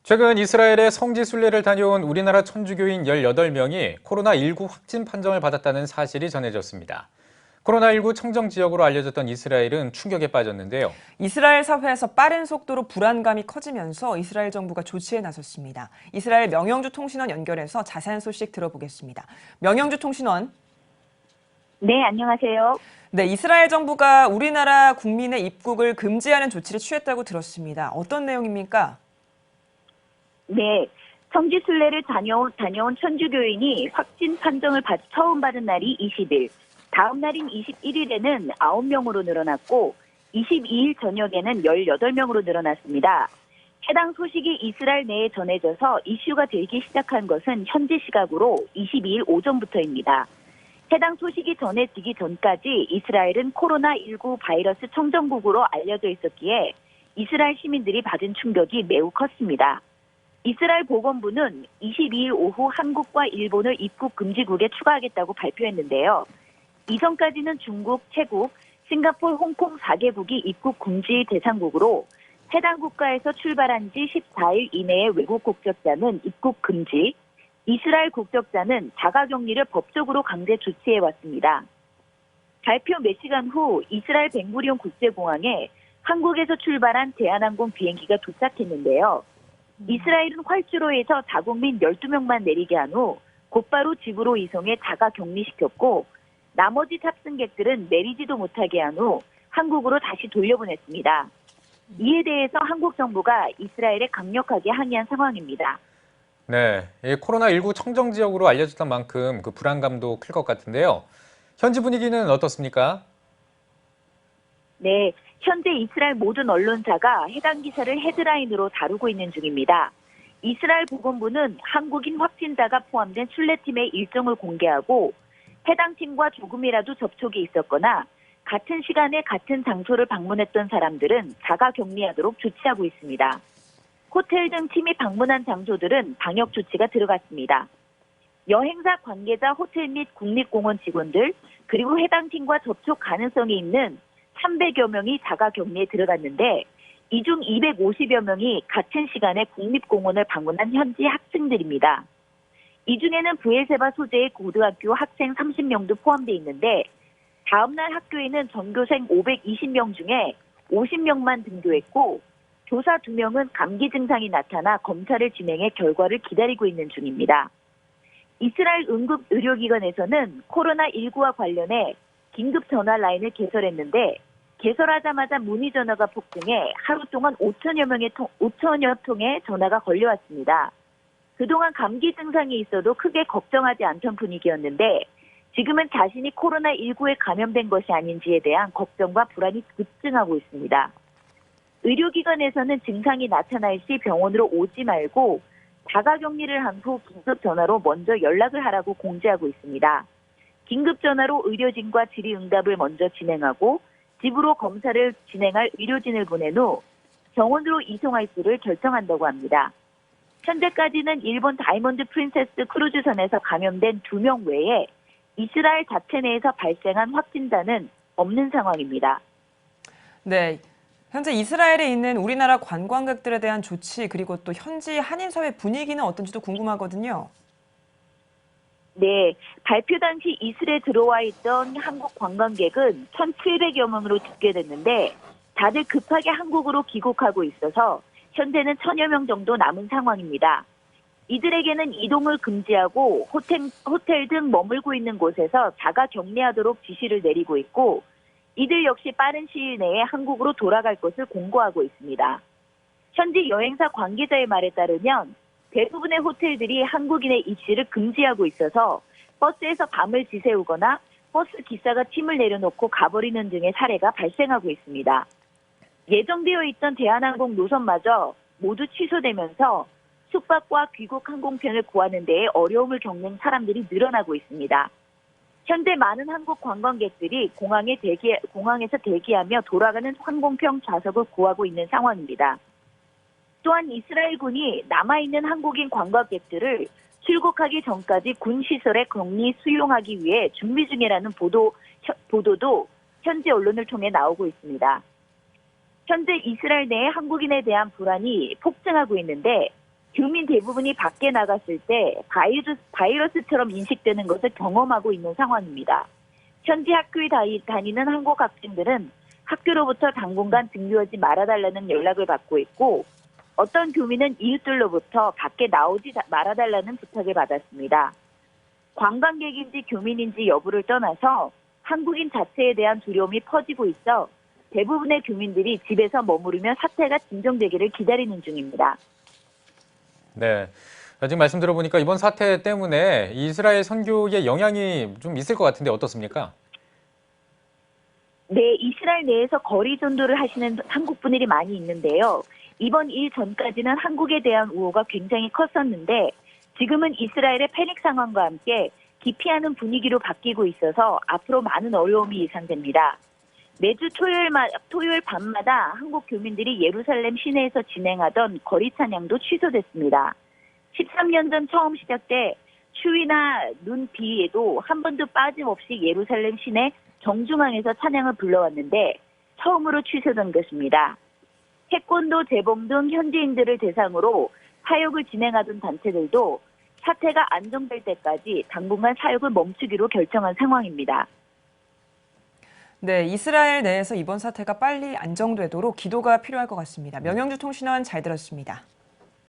최근 이스라엘의 성지 순례를 다녀온 우리나라 천주교인 18명이 코로나19 확진 판정을 받았다는 사실이 전해졌습니다. 코로나19 청정 지역으로 알려졌던 이스라엘은 충격에 빠졌는데요. 이스라엘 사회에서 빠른 속도로 불안감이 커지면서 이스라엘 정부가 조치에 나섰습니다. 이스라엘 명영주 통신원 연결해서 자세한 소식 들어보겠습니다. 명영주 통신원. 네, 안녕하세요. 네, 이스라엘 정부가 우리나라 국민의 입국을 금지하는 조치를 취했다고 들었습니다. 어떤 내용입니까? 네, 성지 순례를 다녀온 천주교인이 확진 판정을 처음 받은 날이 20일, 다음 날인 21일에는 9명으로 늘어났고 22일 저녁에는 18명으로 늘어났습니다. 해당 소식이 이스라엘 내에 전해져서 이슈가 되기 시작한 것은 현지 시각으로 22일 오전부터입니다. 해당 소식이 전해지기 전까지 이스라엘은 코로나19 바이러스 청정국으로 알려져 있었기에 이스라엘 시민들이 받은 충격이 매우 컸습니다. 이스라엘 보건부는 22일 오후 한국과 일본을 입국 금지국에 추가하겠다고 발표했는데요. 이전까지는 중국, 태국, 싱가포르, 홍콩 4개국이 입국 금지 대상국으로 해당 국가에서 출발한 지 14일 이내의 외국 국적자는 입국 금지, 이스라엘 국적자는 자가격리를 법적으로 강제 조치해왔습니다. 발표 몇 시간 후 이스라엘 벤구리온 국제공항에 한국에서 출발한 대한항공 비행기가 도착했는데요. 이스라엘은 활주로에서 자국민 12명만 내리게 한 후 곧바로 집으로 이송해 자가격리시켰고 나머지 탑승객들은 내리지도 못하게 한 후 한국으로 다시 돌려보냈습니다. 이에 대해서 한국 정부가 이스라엘에 강력하게 항의한 상황입니다. 네, 코로나19 청정 지역으로 알려졌던 만큼 그 불안감도 클 것 같은데요. 현지 분위기는 어떻습니까? 네, 현재 이스라엘 모든 언론사가 해당 기사를 헤드라인으로 다루고 있는 중입니다. 이스라엘 보건부는 한국인 확진자가 포함된 순례팀의 일정을 공개하고 해당 팀과 조금이라도 접촉이 있었거나 같은 시간에 같은 장소를 방문했던 사람들은 자가격리하도록 조치하고 있습니다. 호텔 등 팀이 방문한 장소들은 방역 조치가 들어갔습니다. 여행사 관계자 호텔 및 국립공원 직원들 그리고 해당 팀과 접촉 가능성이 있는 300여 명이 자가격리에 들어갔는데 이 중 250여 명이 같은 시간에 국립공원을 방문한 현지 학생들입니다. 이 중에는 브에세바 소재의 고등학교 학생 30명도 포함되어 있는데 다음 날 학교에는 전교생 520명 중에 50명만 등교했고 교사 2명은 감기 증상이 나타나 검사를 진행해 결과를 기다리고 있는 중입니다. 이스라엘 응급의료기관에서는 코로나19와 관련해 긴급 전화 라인을 개설했는데 개설하자마자 문의 전화가 폭증해 하루 동안 5천여 통의 전화가 걸려왔습니다. 그동안 감기 증상이 있어도 크게 걱정하지 않던 분위기였는데 지금은 자신이 코로나19에 감염된 것이 아닌지에 대한 걱정과 불안이 급증하고 있습니다. 의료기관에서는 증상이 나타날 시 병원으로 오지 말고 자가격리를 한 후 긴급 전화로 먼저 연락을 하라고 공지하고 있습니다. 긴급 전화로 의료진과 질의응답을 먼저 진행하고 집으로 검사를 진행할 의료진을 보낸 후 병원으로 이송할 수를 결정한다고 합니다. 현재까지는 일본 다이몬드 프린세스 크루즈선에서 감염된 2명 외에 이스라엘 자체 내에서 발생한 확진자는 없는 상황입니다. 네, 현재 이스라엘에 있는 우리나라 관광객들에 대한 조치 그리고 또 현지 한인사회 분위기는 어떤지도 궁금하거든요. 네, 발표 당시 이스라엘에 들어와 있던 한국 관광객은 1,700여 명으로 집계됐는데 다들 급하게 한국으로 귀국하고 있어서 현재는 1,000여 명 정도 남은 상황입니다. 이들에게는 이동을 금지하고 호텔 등 머물고 있는 곳에서 자가 격리하도록 지시를 내리고 있고 이들 역시 빠른 시일 내에 한국으로 돌아갈 것을 공고하고 있습니다. 현지 여행사 관계자의 말에 따르면 대부분의 호텔들이 한국인의 입시를 금지하고 있어서 버스에서 밤을 지새우거나 버스 기사가 팀을 내려놓고 가버리는 등의 사례가 발생하고 있습니다. 예정되어 있던 대한항공 노선마저 모두 취소되면서 숙박과 귀국 항공편을 구하는 데에 어려움을 겪는 사람들이 늘어나고 있습니다. 현재 많은 한국 관광객들이 공항에서 대기하며 돌아가는 항공편 좌석을 구하고 있는 상황입니다. 또한 이스라엘군이 남아있는 한국인 관광객들을 출국하기 전까지 군 시설에 격리 수용하기 위해 준비 중이라는 보도도 현지 언론을 통해 나오고 있습니다. 현재 이스라엘 내에 한국인에 대한 불안이 폭증하고 있는데 교민 대부분이 밖에 나갔을 때 바이러스처럼 인식되는 것을 경험하고 있는 상황입니다. 현지 학교에 다니는 한국 학생들은 학교로부터 당분간 등교하지 말아달라는 연락을 받고 있고 어떤 교민은 이웃들로부터 밖에 나오지 말아달라는 부탁을 받았습니다. 관광객인지 교민인지 여부를 떠나서 한국인 자체에 대한 두려움이 퍼지고 있어 대부분의 교민들이 집에서 머무르며 사태가 진정되기를 기다리는 중입니다. 네. 지금 말씀 들어보니까 이번 사태 때문에 이스라엘 선교에 영향이 좀 있을 것 같은데 어떻습니까? 네, 이스라엘 내에서 거리 전도를 하시는 한국 분들이 많이 있는데요. 이번 일 전까지는 한국에 대한 우호가 굉장히 컸었는데 지금은 이스라엘의 패닉 상황과 함께 기피하는 분위기로 바뀌고 있어서 앞으로 많은 어려움이 예상됩니다. 매주 토요일 밤마다 한국 교민들이 예루살렘 시내에서 진행하던 거리 찬양도 취소됐습니다. 13년 전 처음 시작돼 추위나 눈, 비에도 한 번도 빠짐없이 예루살렘 시내 정중앙에서 찬양을 불러왔는데 처음으로 취소된 것입니다. 태권도, 재봉 등 현지인들을 대상으로 사역을 진행하던 단체들도 사태가 안정될 때까지 당분간 사역을 멈추기로 결정한 상황입니다. 네, 이스라엘 내에서 이번 사태가 빨리 안정되도록 기도가 필요할 것 같습니다. 명영주 통신원 잘 들었습니다.